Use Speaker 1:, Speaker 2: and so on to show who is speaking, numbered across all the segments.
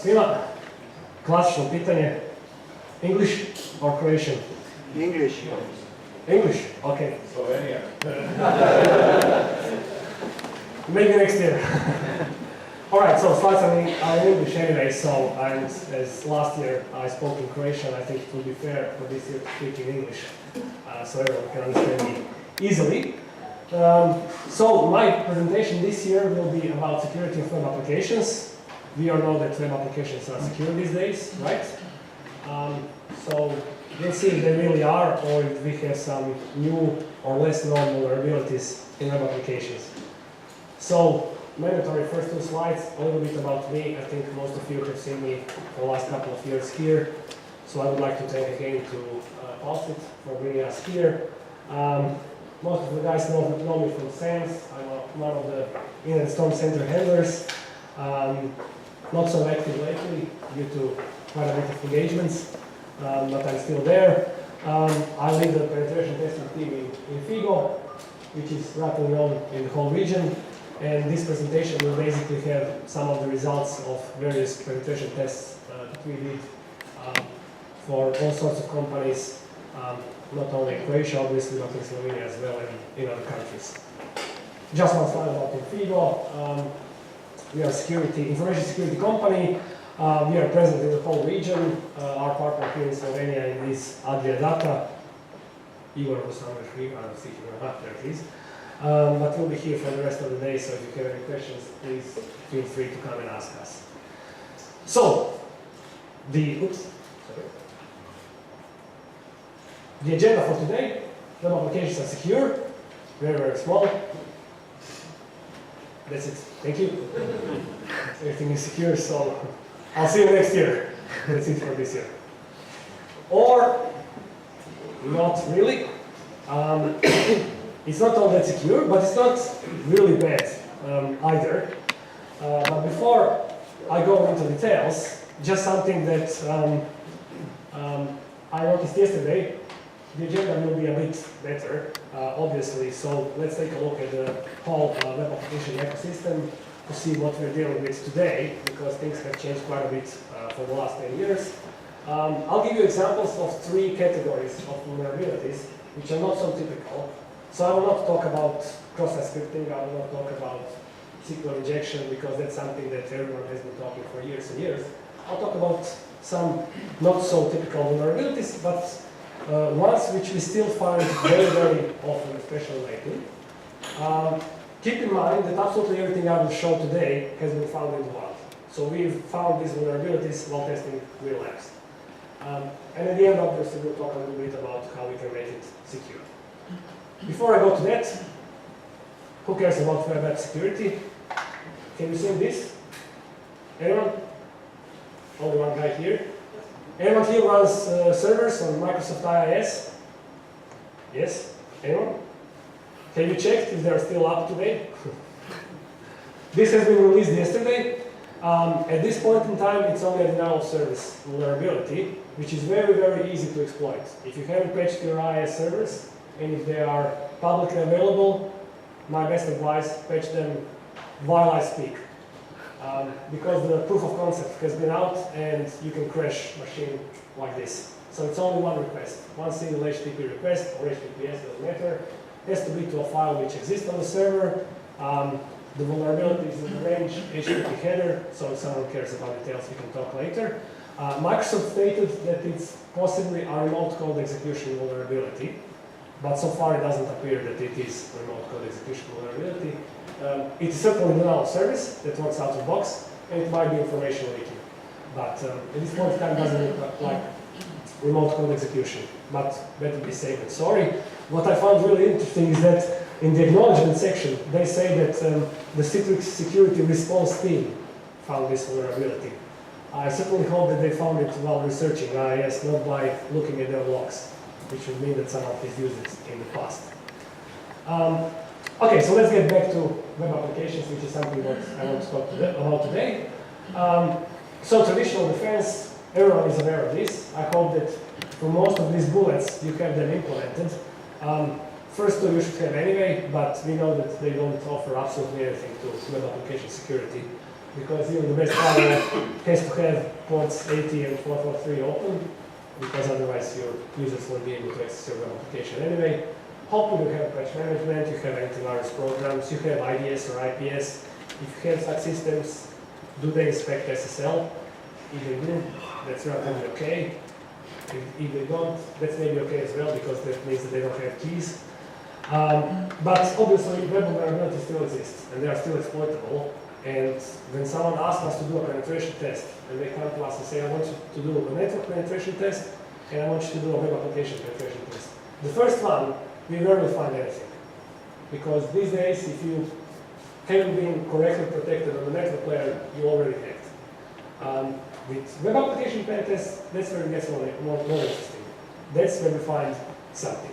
Speaker 1: Svima, klasično pitanje. English or Croatian?
Speaker 2: English.
Speaker 1: English, okay.
Speaker 3: Slovenia.
Speaker 1: Maybe next year. Alright, so slides are in English anyway, so and as last year I spoke in Croatian, I think it would be fair for this year to speak in English, so everyone can understand me easily. So my presentation this year will be about security of web applications. We all know that web applications are secure these days, right? So we'll see if they really are, or if we have some new or less known vulnerabilities in web applications. So, mandatory first two slides, a little bit about me. I think most of you have seen me for the last couple of years here. So I would like to thank again to Postit for bringing us here. Most of the guys know me from SANS. I'm one of the Internet Storm Center handlers. Not so active lately due to quite a bit of engagements, but I'm still there. I lead the penetration testing team in FIGO, which is rapidly known in the whole region. And this presentation will basically have some of the results of various penetration tests that we did for all sorts of companies, not only in Croatia obviously, but in Slovenia as well and in other countries. Just one slide about FIGO. We are a information security company. We are present in the whole region. Our partner here in Slovenia is Adria Data. Igor was somewhere here, I don't see him, there it is. But we'll be here for the rest of the day, so if you have any questions, please feel free to come and ask us. So, the agenda for today: web applications are secure, very, very small. That's it. Thank you. Everything is secure, so I'll see you next year. That's it for this year. Or, not really. It's not all that secure, but it's not really bad either. But before I go into details, just something that I noticed yesterday. The agenda will be a bit better, obviously, so let's take a look at the whole web application ecosystem to see what we're dealing with today, because things have changed quite a bit for the last 10 years. I'll give you examples of 3 categories of vulnerabilities, which are not so typical. So I will not talk about cross-site scripting, I will not talk about SQL injection, because that's something that everyone has been talking for years and years. I'll talk about some not so typical vulnerabilities, but ones which we still find very, very often, especially lately. Keep in mind that absolutely everything I will show today has been found in the wild. So we've found these vulnerabilities while testing real apps. And at the end, obviously, we'll talk a little bit about how we can make it secure. Before I go to that, who cares about web app security? Can you see this? Anyone? Only one guy here. Anyone here runs servers on Microsoft IIS? Yes? Anyone? Have you checked if they're still up to date? This has been released yesterday. At this point in time, it's only a denial of service vulnerability, which is very, very easy to exploit. If you haven't patched your IIS servers, and if they are publicly available, my best advice, patch them while I speak. Because the proof of concept has been out and you can crash machine like this. So it's only one request, one single HTTP request or HTTPS, doesn't matter. It has to be to a file which exists on the server. The vulnerability is in the range HTTP header, so if someone cares about details, we can talk later. Microsoft stated that it's possibly a remote code execution vulnerability, but so far it doesn't appear that it is remote code execution vulnerability. It is certainly denial of service that works out of the box, and it might be information leaking. But at this point in time, it doesn't look like remote code execution. But better be safe than sorry. What I found really interesting is that in the acknowledgement section, they say that the Citrix security response team found this vulnerability. I certainly hope that they found it while researching IIS, not by looking at their logs, which would mean that someone has used it in the past. Okay, so let's get back to web applications, which is something that I want to talk about today. So traditional defense, everyone is aware of this. I hope that for most of these bullets, you have them implemented. First two you should have anyway, but we know that they don't offer absolutely anything to web application security. because even the best firewall has to have ports 80 and 443 open, because otherwise your users won't be able to access your web application anyway. Hopefully you have patch management, you have antivirus programs, you have IDS or IPS. If you have such systems, do they inspect SSL? If they do, that's relatively okay. If they don't, that's maybe okay as well, because that means that they don't have keys. But obviously, web vulnerabilities still exist, and they are still exploitable. And when someone asks us to do a penetration test, and they come to us and say, I want you to do a network penetration test, and I want you to do a web application penetration test. The first one, we rarely find anything. Because these days, if you haven't been correctly protected on the network layer, you already hacked. With web application pen tests, that's where it gets more interesting. That's where we find something.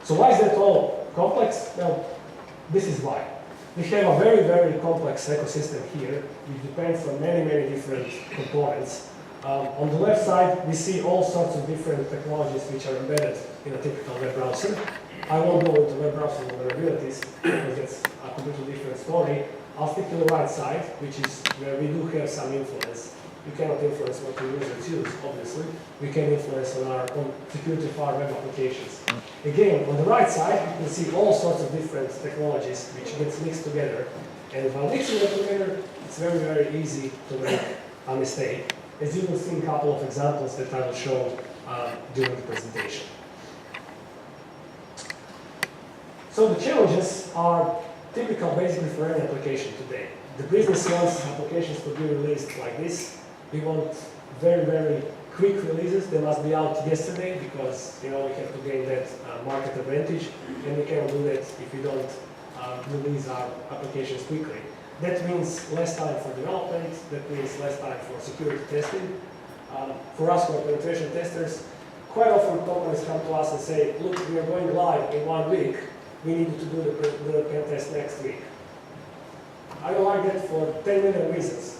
Speaker 1: So why is that all complex? Well, this is why. We have a very, very complex ecosystem here, which depends on many, many different components. On the left side, we see all sorts of different technologies which are embedded in a typical web browser. I won't go into web browser vulnerabilities, because that's a completely different story. I'll stick to the right side, which is where we do have some influence. You cannot influence what the users use, obviously. We can influence on our own security of our web applications. Again, on the right side, you can see all sorts of different technologies which gets mixed together. And by mixing them together, it's very, very easy to make a mistake. As you will see in a couple of examples that I will show during the presentation. So the challenges are typical basically for any application today. The business wants applications to be released like this. We want very, very quick releases. They must be out yesterday, because we have to gain that market advantage, and we cannot do that if we don't release our applications quickly. That means less time for development. That means less time for security testing. For us, for penetration testers, quite often companies come to us and say, look, we are going live in 1 week. We need to do the pen test next week. I don't like that for 10 million reasons.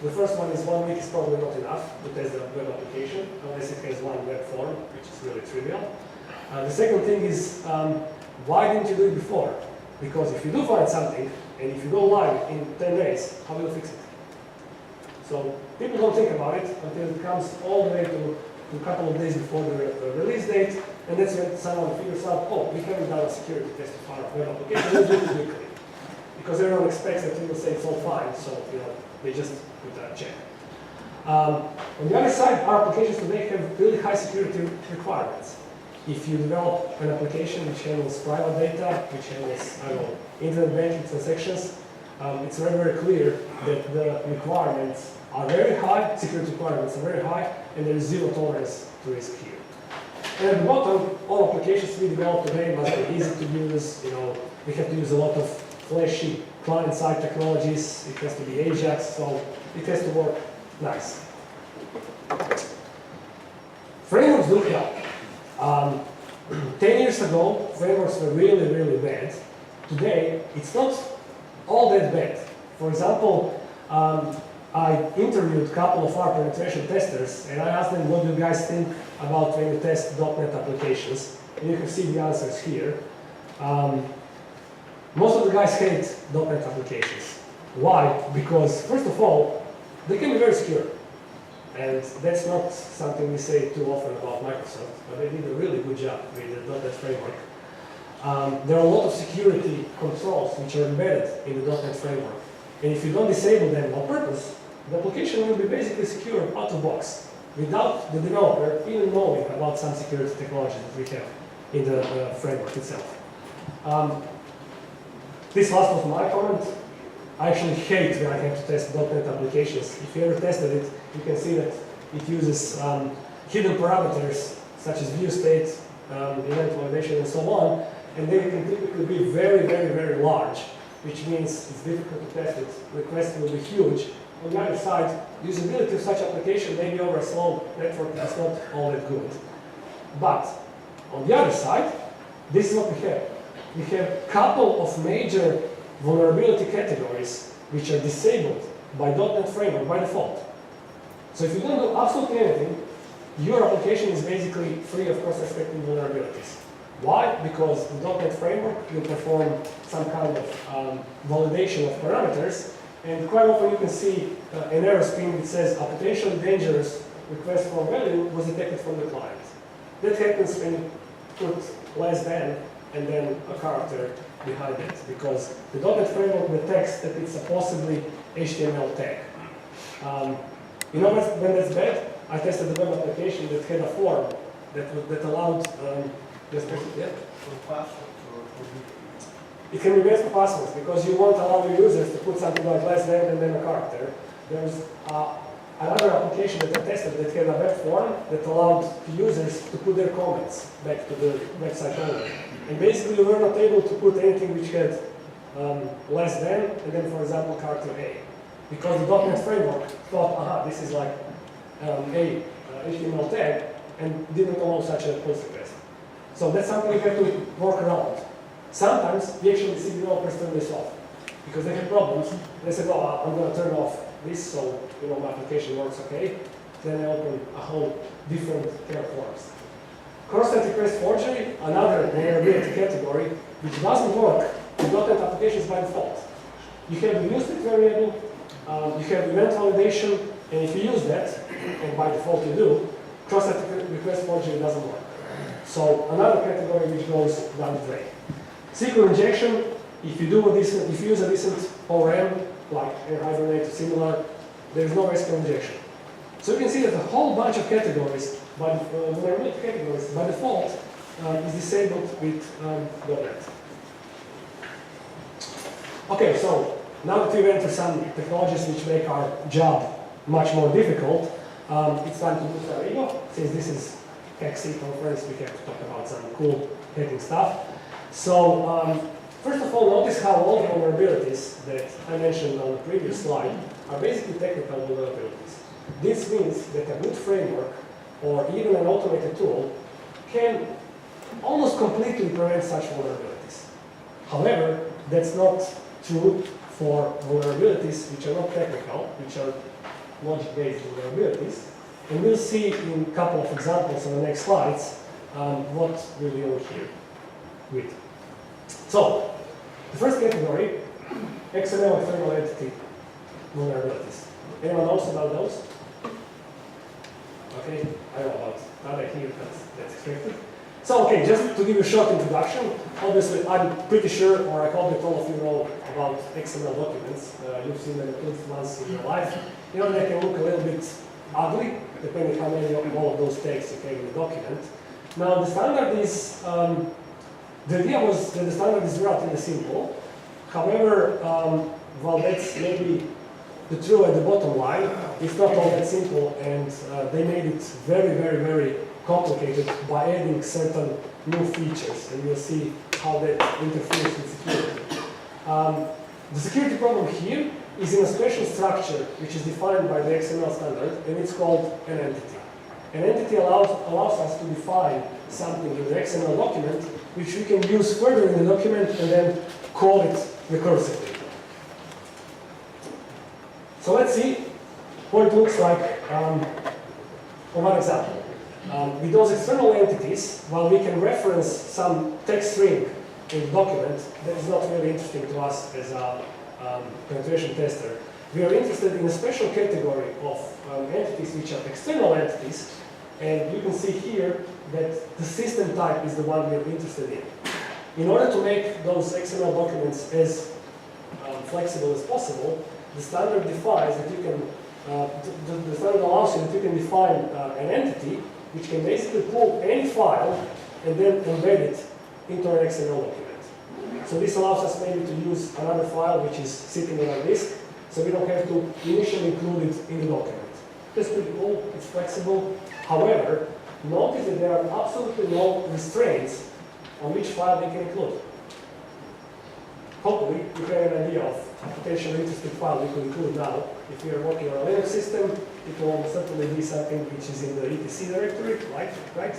Speaker 1: The first one is 1 week is probably not enough to test the web application, unless it has one web form, which is really trivial. The second thing is, why didn't you do it before? Because if you do find something, and if you go live in 10 days, how will you fix it? So people don't think about it until it comes all the way to a couple of days before the release date, and that's when someone figures out, oh, we haven't done a security test of our web application, let's do it quickly. Because everyone expects that we will say it's all fine, so they just put a check. On the other side, our applications today have really high security requirements. If you develop an application which handles private data, which handles, internet banking transactions, it's very, very clear that the requirements are very high, security requirements are very high, and there is zero tolerance to risk here. And at the bottom, all applications we develop today must be easy to use. We have to use a lot of flashy client-side technologies. It has to be Ajax, so it has to work nice. Frameworks do help. 10 years ago, frameworks were really, really bad. Today, it's not all that bad. For example, I interviewed a couple of our penetration testers, and I asked them, what do you guys think about when you test .NET applications? And you can see the answers here. Most of the guys hate .NET applications. Why? Because, first of all, they can be very secure. And that's not something we say too often about Microsoft, but they did a really good job with the .NET framework. There are a lot of security controls which are embedded in the .NET framework. And if you don't disable them on purpose, the application will be basically secure out of box, without the developer even knowing about some security technology that we have in the framework itself. This last was my comment. I actually hate when I have to test .NET applications. If you ever tested it, you can see that it uses hidden parameters such as view state, event validation, and so on, and they can typically be very, very, very large, which means it's difficult to test it. Requests will be huge. On the other side, usability of such application, maybe over a slow network, is not all that good. But on the other side, this is what we have. We have a couple of major vulnerability categories which are disabled by .NET Framework by default. So if you don't do absolutely anything, your application is basically free of cross-respecting vulnerabilities. Why? Because the .NET framework will perform some kind of validation of parameters, and quite often you can see an error screen that says a potentially dangerous request for value was detected from the client. That happens when you put less than and then a character behind it, because the .NET framework detects that it's a possibly HTML tag. You know when that's bad? I tested the web application that had a form that allowed it can be best for passwords because you won't allow your users to put something like less than and then a character. There's another application that I tested that had a web form that allowed users to put their comments back to the website owner. And basically you were not able to put anything which had less than and then, for example, character A. Because the .NET framework thought, aha, this is like a HTML tag and didn't allow such a post request. So that's something we have to work around. Sometimes we actually see developers turn this off because they have problems. They say, oh, I'm going to turn off this so my application works okay. Then I open a whole different Terraforms. Cross-site request forgery, another vulnerability category, which doesn't work with .NET applications by default. You have the useState variable, you have event validation, and if you use that, and by default you do, cross-site request forgery doesn't work. So another category which goes down the drain. SQL injection, if you use a decent ORM, like Hibernate or similar, there is no SQL injection. So you can see that a whole bunch of categories, vulnerability categories, by default, is disabled with .NET. Okay, so now that we've entered some technologies which make our job much more difficult, it's time to boost our ego. Since this is HackC conference, we have to talk about some cool hacking stuff. So, first of all, notice how all the vulnerabilities that I mentioned on the previous slide are basically technical vulnerabilities. This means that a good framework or even an automated tool can almost completely prevent such vulnerabilities. However, that's not true for vulnerabilities which are not technical, which are logic-based vulnerabilities. And we'll see in a couple of examples on the next slides what we're dealing here with. So, the first category, XML external entity vulnerabilities. Anyone knows about those? Okay, I know about that. I think that's expected. So, okay, just to give you a short introduction, obviously I'm pretty sure, or I hope that all of you know about XML documents. You've seen them at least once in your life. You know, they can look a little bit ugly, depending how many of all of those tags you have in the document. Now, the standard is, the idea was that the standard is relatively simple. However, while that's maybe the true at the bottom line, it's not all that simple, and they made it very, very, very complicated by adding certain new features, and you'll see how that interferes with security. The security problem here is in a special structure which is defined by the XML standard, and it's called an entity. An entity allows us to define something in the XML document which we can use further in the document and then call it recursively. So let's see what it looks like on one example. With those external entities, while we can reference some text string in the document, that is not really interesting to us as a penetration tester. We are interested in a special category of entities which are external entities, and you can see here that the system type is the one we're interested in. In order to make those XML documents as flexible as possible, the standard defines that you can, the standard allows you that you can define an entity which can basically pull any file and then embed it into an XML document. So this allows us maybe to use another file which is sitting on our disk, so we don't have to initially include it in the document. That's pretty cool, it's flexible. However, notice that there are absolutely no restraints on which file we can include. Hopefully, you have an idea of a potentially interesting file we could include now. If we are working on a Linux system, it will almost certainly be something which is in the etc directory, right?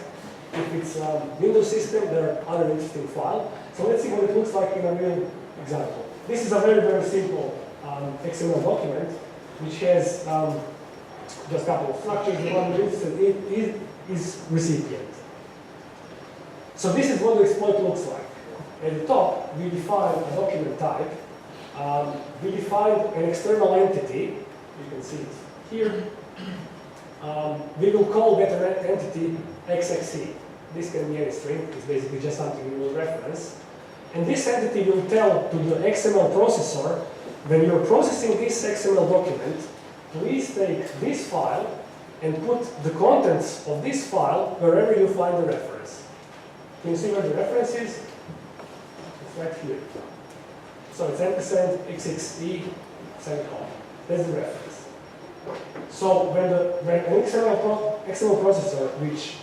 Speaker 1: If it's a Windows system, there are other interesting files. So let's see what it looks like in a real example. This is a very, very simple XML document, which has just a couple of structures. The one we're interested in is recipient. So this is what the exploit looks like. At the top, we define a document type. We define an external entity. You can see it here. We will call that entity XXC. This can be any string. It's basically just something we will reference. And this entity will tell to the XML processor, when you're processing this XML document, please take this file and put the contents of this file wherever you find the reference. Can you see where the reference is? It's right here. So it's ampersand XXE semicolon. That's the reference. So when an XML processor, which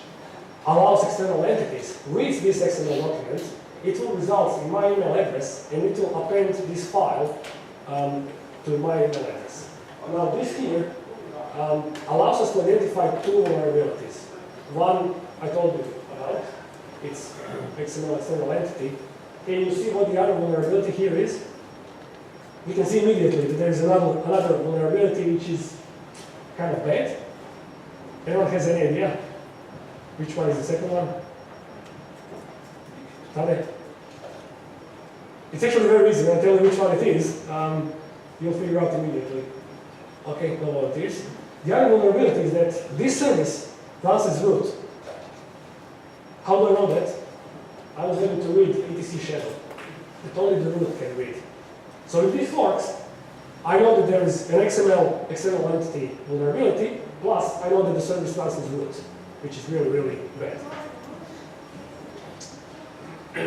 Speaker 1: allows external entities, reads this XML document, it will result in my email address, and it will append this file to my email address. Now this here allows us to identify two vulnerabilities. One I told you about, it's XML external entity. Can you see what the other vulnerability here is? You can see immediately that there is another vulnerability which is kind of bad. Anyone has any idea which one is the second one? Tade? It's actually very easy. When I tell you which one it is, you'll figure out immediately. Okay, no volunteers. The other vulnerability is that this service runs as root. How do I know that? I was able to read etc shadow that only the root can read. So if this works, I know that there is an XML external entity vulnerability, plus I know that the service runs as root, which is really, really bad.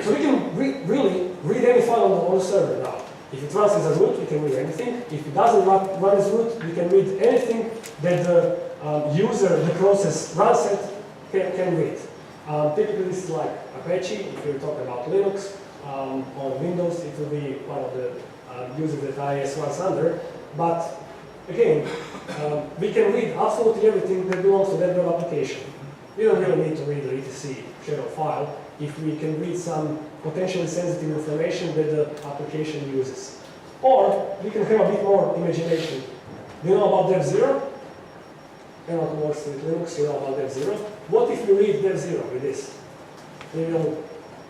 Speaker 1: So we can really read any file on the server now. If it runs as root, we can read anything. If it doesn't run as root, we can read anything that the user, the process runs it, can read. Typically, this is like Apache. If you're talking about Linux, on Windows, it will be one of the users that IIS runs under. But again, we can read absolutely everything that belongs to that web application. We don't really need to read the etc shadow file if we can read some potentially sensitive information that the application uses. Or we can have a bit more imagination. Do you know about dev0? Anyone who works with Linux, you know about dev0. What if we read dev0 with this? We will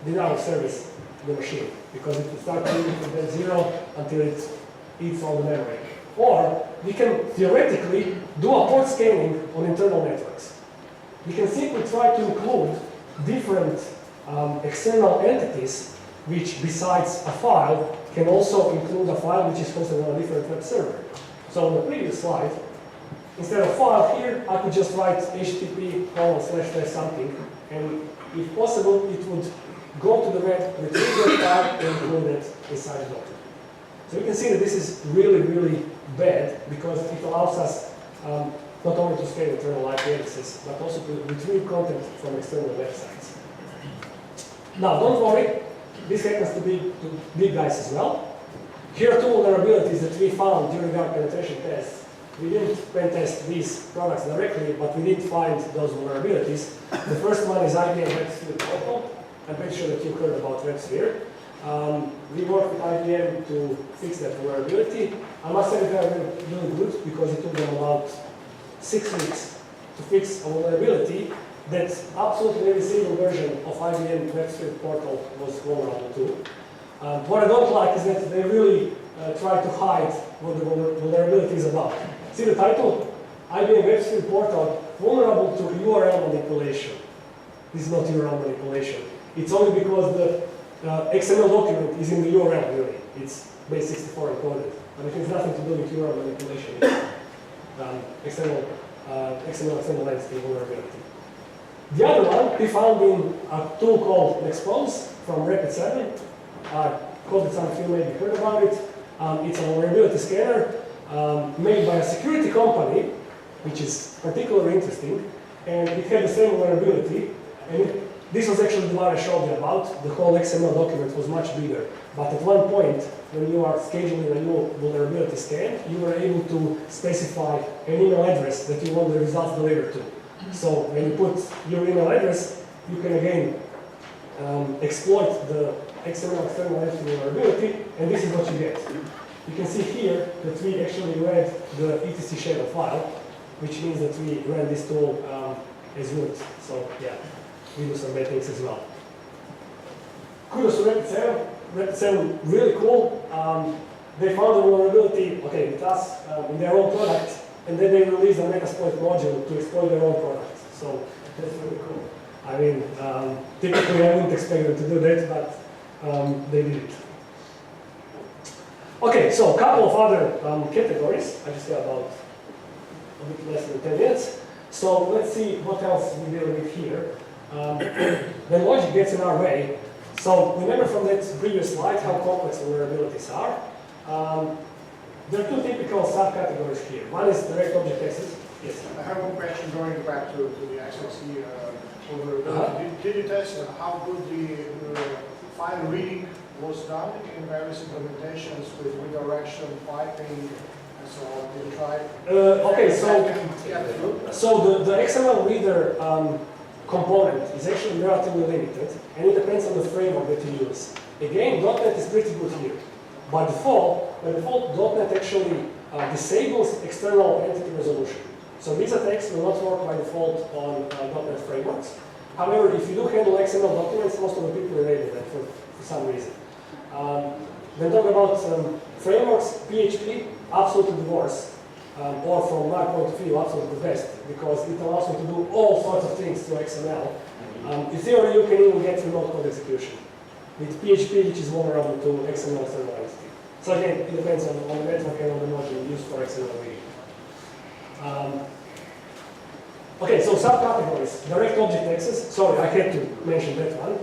Speaker 1: deny service the machine, because it will start reading from dev0 until it eats all the memory. Or we can theoretically do a port scanning on internal networks. We can simply try to include different external entities, which besides a file, can also include a file which is hosted on a different web server. So on the previous slide, instead of file here, I could just write http:// something, and if possible, it would go to the web, retrieve the file, and include it inside the document. So you can see that this is really, really bad, because it allows us not only to scale internal IP addresses, but also to retrieve content from external websites. Now, don't worry, this happens to big guys as well. Here are two vulnerabilities that we found during our penetration tests. We didn't pen test these products directly, but we did find those vulnerabilities. The first one is IBM WebSphere Portal. I'm pretty sure that you heard about WebSphere. We worked with IBM to fix that vulnerability. I must say that they are doing good, because it took them about 6 weeks to fix a vulnerability that absolutely every single version of IBM WebSphere Portal was vulnerable to. What I don't like is that they really try to hide what the vulnerability is about. See the title? IBM WebSphere Portal, vulnerable to URL manipulation. This is not URL manipulation. It's only because the XML document is in the URL, really. It's base64 encoded. But it has nothing to do with URL manipulation. It's XML external entity vulnerability. The other one we found in a tool called Expose from Rapid7. Hope that some of you maybe heard about it. It's a vulnerability scanner made by a security company, which is particularly interesting, and it had the same vulnerability. And this was actually the one I showed you about. The whole XML document was much bigger. But at one point, when you are scheduling a new vulnerability scan, you were able to specify an email address that you want the results delivered to. So when you put your email address, you can again exploit the XML external entity vulnerability, and this is what you get. You can see here that we actually read the etc shadow file, which means that we ran this tool as root. So yeah, we do some bad things as well. kudos to Rapid7. Rapid7 really cool. They found a vulnerability, okay, with us in their own product, and then they released a Metasploit module to exploit their own product. So that's really cool. I mean, typically I wouldn't expect them to do that, but they did it. Okay, so a couple of other categories. I just got about a bit less than 10 minutes. So let's see what else we deal with here. When logic gets in our way, so remember from that previous slide how complex vulnerabilities are. There are two typical subcategories here. One is direct object access. Yes.
Speaker 2: I have one question going back to the XXE vulnerability. Did you test how good the file reading was done in various implementations with redirection, piping, and so on? Did you try?
Speaker 1: Okay, so the XML reader component is actually relatively limited, and it depends on the framework that you use. Again, .NET is pretty good here. By default, .NET actually disables external entity resolution. So these attacks will not work by default on .NET frameworks. However, if you do handle XML documents, most of the people enable that for some reason. When talking about frameworks, PHP, absolutely the worst. Or from my point of view, absolutely the best, because it allows you to do all sorts of things to XML. In theory, you can even get remote code execution with PHP, which is vulnerable to XML server entity. So again, it depends on the network and on the module used for XML reading. Okay, so subcategories. Direct object access. Sorry, I had to mention that one.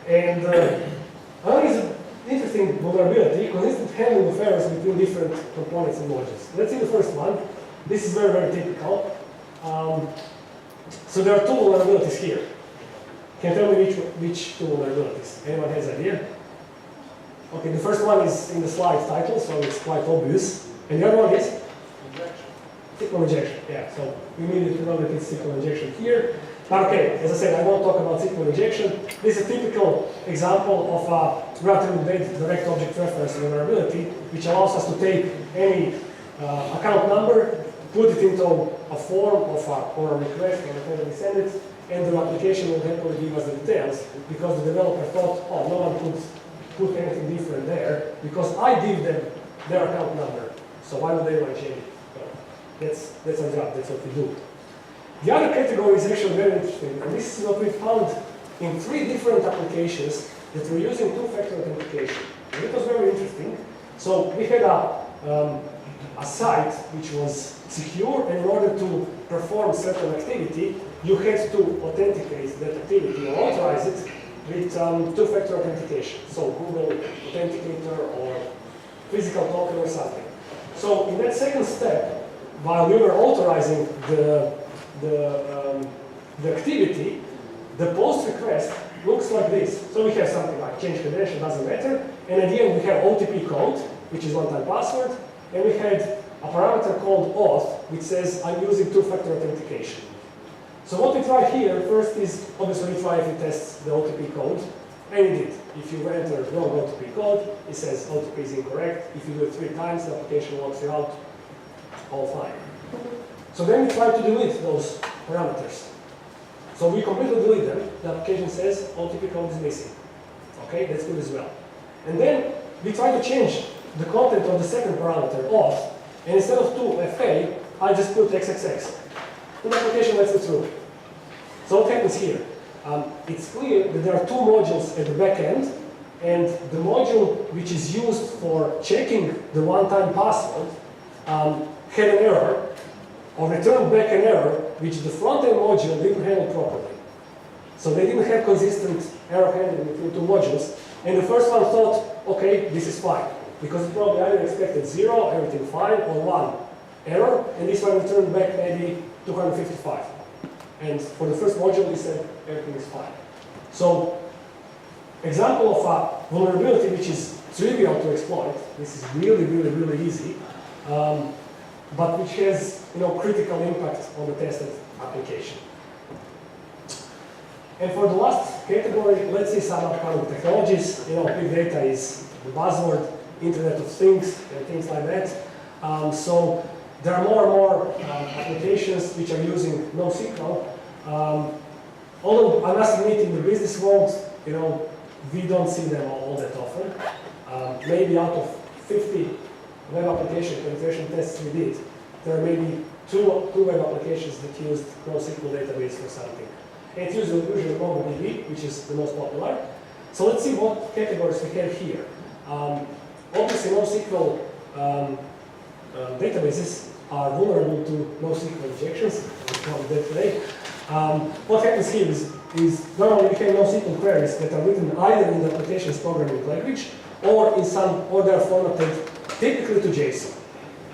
Speaker 1: And another is an interesting vulnerability, consistent handling of errors between different components and modules. Let's see the first one. This is very, very typical. So there are two vulnerabilities here. Can you tell me which two vulnerabilities? Anyone has an idea? Okay, the first one is in the slide title, so it's quite obvious. And the other one is? SQL injection, yeah. So we immediately know that it's SQL injection here. But okay, as I said, I won't talk about SQL injection. This is a typical example of a relatively bad direct object reference vulnerability, which allows us to take any account number, put it into a form or a request, or whatever we send it, and the application will happily give us the details, because the developer thought, oh, no one could put anything different there, because I give them their account number, so why would they want to change it? That's our job, that's what we do. The other category is actually very interesting, and this is what we found in 3 different applications that were using two-factor authentication. And it was very interesting. So we had a site which was secure, and in order to perform certain activity, you had to authenticate that activity or authorize it with two-factor authentication. So Google Authenticator or physical token or something. So in that second step, while we were authorizing the activity, the post request looks like this. So we have something like change credential, doesn't matter. And at the end, we have OTP code, which is one-time password. And we had a parameter called auth, which says I'm using two-factor authentication. So what we try here first is, obviously, we try if it tests the OTP code. And it did. If you enter wrong OTP code, it says OTP is incorrect. If you do it 3 times, the application locks you out. All fine. So then we try to delete those parameters. So we completely delete them. The application says OTP code is missing. Okay, that's good as well. And then we try to change the content of the second parameter, auth, and instead of 2FA, I just put XXX. And the application lets it through. So what happens here? It's clear that there are 2 modules at the back end, and the module which is used for checking the one-time password had an error, or returned back an error, which the front-end module didn't handle properly. So they didn't have consistent error handling between 2 modules, and the first one thought, okay, this is fine, because it probably either expected 0, everything fine, or 1 error, and this one returned back maybe 255. And for the first module, we said everything is fine. So, example of a vulnerability which is trivial to exploit. This is really, really, really easy. But which has, critical impact on the tested application. And for the last category, let's see some upcoming technologies. Big data is the buzzword, Internet of Things, and things like that. So there are more and more applications which are using NoSQL. Although I must admit, in the business world, we don't see them all that often. Maybe out of 50 web application penetration tests we did, there are maybe two web applications that used NoSQL database for something. And it's usually MongoDB, which is the most popular. So let's see what categories we have here. Obviously, NoSQL databases are vulnerable to NoSQL injections. We call it that today. What happens here is normally we have NoSQL queries that are written either in the application's programming language or they are formatted typically to JSON.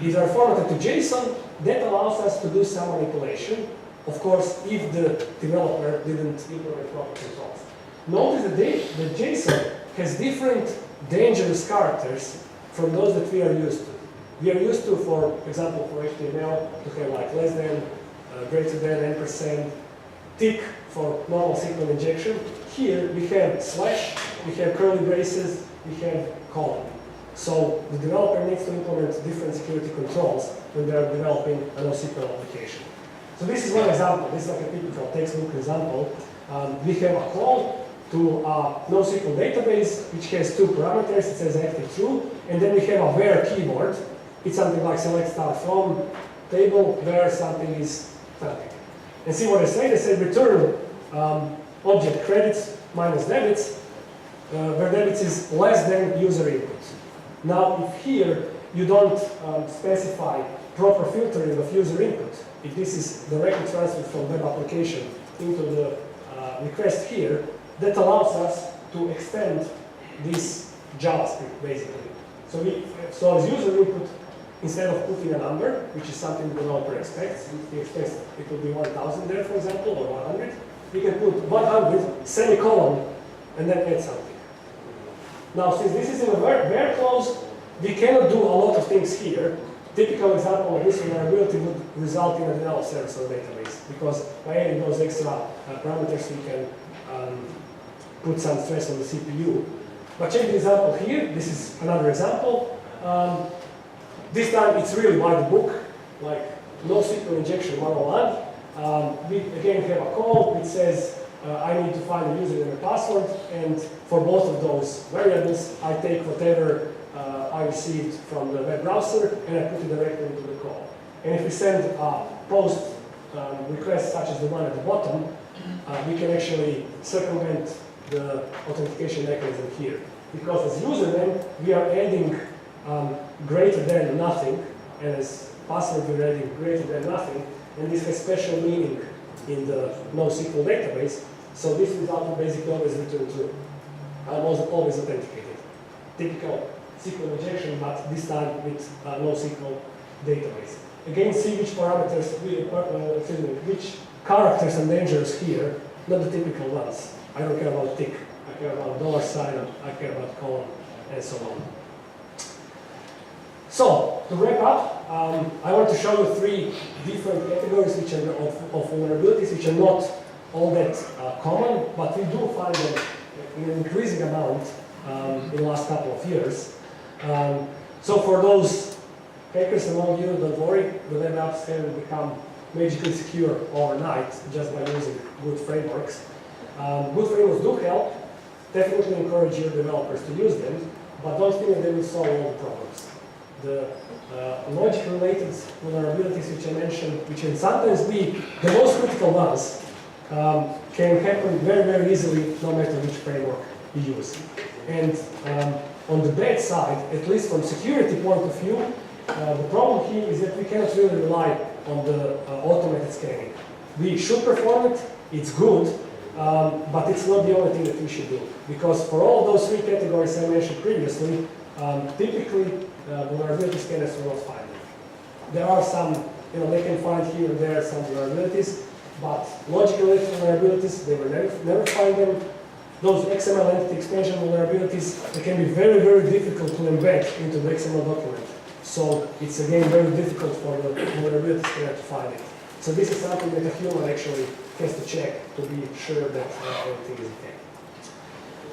Speaker 1: These are formatted to JSON. That allows us to do some manipulation. Of course, if the developer didn't implement proper controls. Notice that the JSON has different dangerous characters from those that we are used to. We are used to, for example, for HTML, to have like less than, greater than, %, tick for normal SQL injection. Here we have slash, we have curly braces, we have colon. So the developer needs to implement different security controls when they are developing a NoSQL application. So this is one example. This is like a typical textbook example. We have a call to a NoSQL database which has two parameters. It says active true, and then we have a where keyword. It's something like select star from table where something is static. And see what they say? They say return object credits minus debits, where debits is less than user input. Now, if here you don't specify proper filtering of user input, if this is directly transferred from web application into the request here, that allows us to extend this JavaScript basically. So as user input, instead of putting a number, which is something the developer expects, he expects it will be 1000 there, for example, or 100, we can put 100 semicolon and then add something. Now, since this is in a where clause, we cannot do a lot of things here. Typical example of this vulnerability would result in a denial of service on database, because by adding those extra parameters, we can put some stress on the CPU. But check the example here. This is another example. This time it's really by the book, like NoSQL injection 101. We again have a call which says I need to find a username and password, and for both of those variables, I take whatever I received from the web browser and I put it directly into the call. And if we send a post request such as the one at the bottom, we can actually circumvent the authentication mechanism here. Because as username, we are adding greater than nothing, and as password we're adding greater than nothing, and this has special meaning in the NoSQL database, so this result will basically always return true. Always authenticated. Typical SQL injection, but this time with NoSQL database. Again, see which parameters, which characters and dangers here, not the typical ones. I don't care about tick, I care about $sign, I care about colon, and so on. So, to wrap up, I want to show you three different categories which are of vulnerabilities, which are not all that common, but we do find them in an increasing amount in the last couple of years. So for those hackers among you, don't worry, the web apps haven't become magically secure overnight just by using good frameworks. Good frameworks do help. Definitely encourage your developers to use them, but don't think that they will solve all the problems. The logic-related vulnerabilities which I mentioned, which can sometimes be the most critical ones, can happen very, very easily no matter which framework you use. And on the bad side, at least from security point of view, the problem here is that we cannot really rely on the automated scanning. We should perform it, it's good, but it's not the only thing that we should do. Because for all those three categories I mentioned previously, typically vulnerability scanners will not find them. There are some, they can find here and there some vulnerabilities, but logic-related vulnerabilities, they will never find them. Those XML entity expansion vulnerabilities, they can be very, very difficult to embed into the XML document. So it's again very difficult for the vulnerability scanner to find it. So this is something that a human actually has to check to be sure that everything is okay.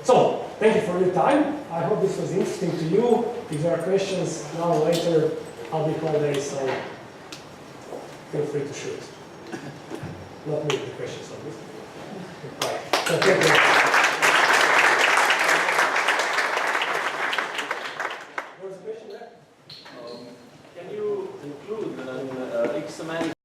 Speaker 1: So, thank you for your time. I hope this was interesting to you. If there are questions now or later, I'll be all day, so feel free to shoot. Not me, the questions, obviously. Right. So, thank you. a question there?
Speaker 3: Can you include an XML